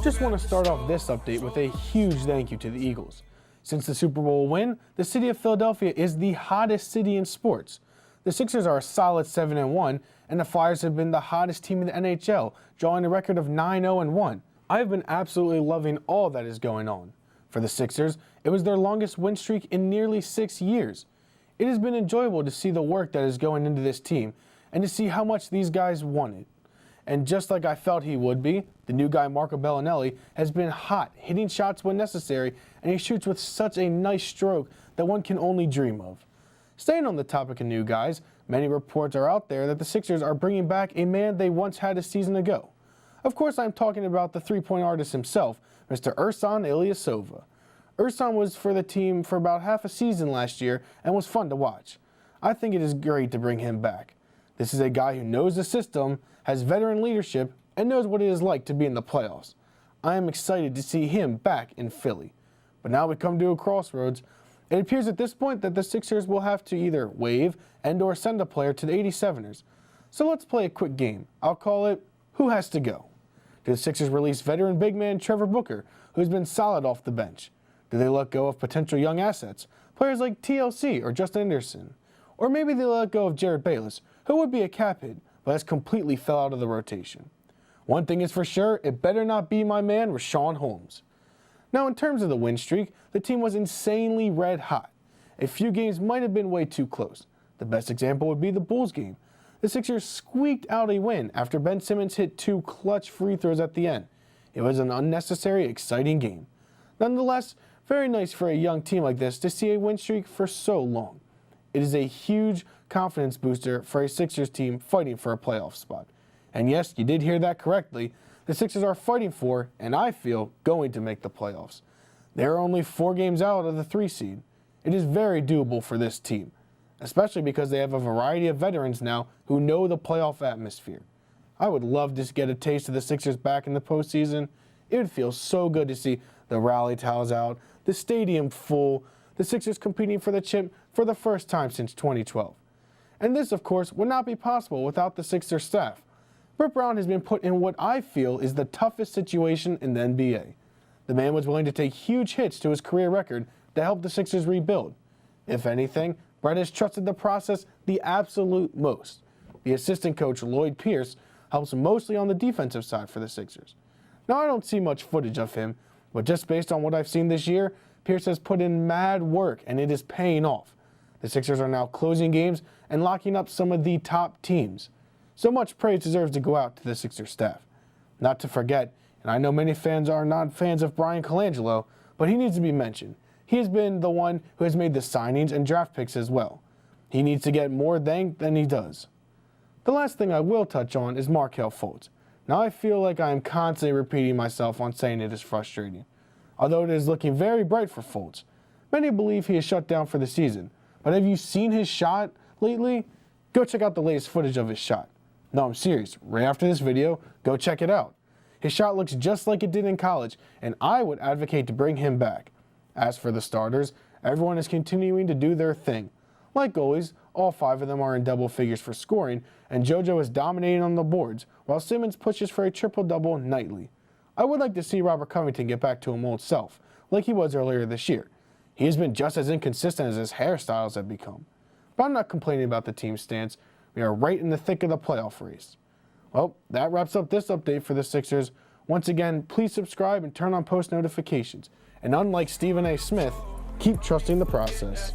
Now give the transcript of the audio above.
Just want to start off this update with a huge thank you to the Eagles. Since the Super Bowl win, the city of Philadelphia is the hottest city in sports. The Sixers are a solid 7-1, and the Flyers have been the hottest team in the NHL, drawing a record of 9-0-1. I have been absolutely loving all that is going on. For the Sixers, it was their longest win streak in nearly 6 years. It has been enjoyable to see the work that is going into this team and to see how much these guys want it. And just like I felt he would be, the new guy Marco Bellinelli has been hot, hitting shots when necessary, and he shoots with such a nice stroke that one can only dream of. Staying on the topic of new guys, many reports are out there that the Sixers are bringing back a man they once had a season ago. Of course, I'm talking about the three-point artist himself, Mr. Ersan Ilyasova. Ersan was for the team for about half a season last year and was fun to watch. I think it is great to bring him back. This is a guy who knows the system, has veteran leadership, and knows what it is like to be in the playoffs. I am excited to see him back in Philly. But now we come to a crossroads. It appears at this point that the Sixers will have to either waive and/or send a player to the 87ers. So let's play a quick game. I'll call it, Who Has to Go? Do the Sixers release veteran big man Trevor Booker, who's been solid off the bench? Do they let go of potential young assets, players like TLC or Justin Anderson? Or maybe they let go of Jared Bayless, who would be a cap hit, but has completely fell out of the rotation. One thing is for sure, it better not be my man Richaun Holmes. Now in terms of the win streak, the team was insanely red hot. A few games might have been way too close. The best example would be the Bulls game. The Sixers squeaked out a win after Ben Simmons hit 2 clutch free throws at the end. It was an unnecessary, exciting game. Nonetheless, very nice for a young team like this to see a win streak for so long. It is a huge confidence booster for a Sixers team fighting for a playoff spot. And yes, you did hear that correctly. The Sixers are fighting for, and I feel, going to make the playoffs. They are only 4 games out of the 3 seed. It is very doable for this team, especially because they have a variety of veterans now who know the playoff atmosphere. I would love to get a taste of the Sixers back in the postseason. It would feel so good to see the rally towels out, the stadium full, the Sixers competing for the chip for the first time since 2012. And this, of course, would not be possible without the Sixers staff. Brett Brown has been put in what I feel is the toughest situation in the NBA. The man was willing to take huge hits to his career record to help the Sixers rebuild. If anything, Brett has trusted the process the absolute most. The assistant coach, Lloyd Pierce, helps mostly on the defensive side for the Sixers. Now, I don't see much footage of him, but just based on what I've seen this year, Pierce has put in mad work, and it is paying off. The Sixers are now closing games and locking up some of the top teams. So much praise deserves to go out to the Sixers staff. Not to forget, and I know many fans are not fans of Brian Colangelo, but he needs to be mentioned. He has been the one who has made the signings and draft picks as well. He needs to get more thanked than he does. The last thing I will touch on is Markelle Fultz. Now I feel like I am constantly repeating myself on saying it is frustrating. Although it is looking very bright for Fultz. Many believe he is shut down for the season, but have you seen his shot lately? Go check out the latest footage of his shot. No, I'm serious. Right after this video, go check it out. His shot looks just like it did in college, and I would advocate to bring him back. As for the starters, everyone is continuing to do their thing. Like goalies, all 5 of them are in double figures for scoring, and JoJo is dominating on the boards, while Simmons pushes for a triple-double nightly. I would like to see Robert Covington get back to his old self, like he was earlier this year. He has been just as inconsistent as his hairstyles have become. But I'm not complaining about the team's stance. We are right in the thick of the playoff race. Well, that wraps up this update for the Sixers. Once again, please subscribe and turn on post notifications. And unlike Stephen A. Smith, keep trusting the process.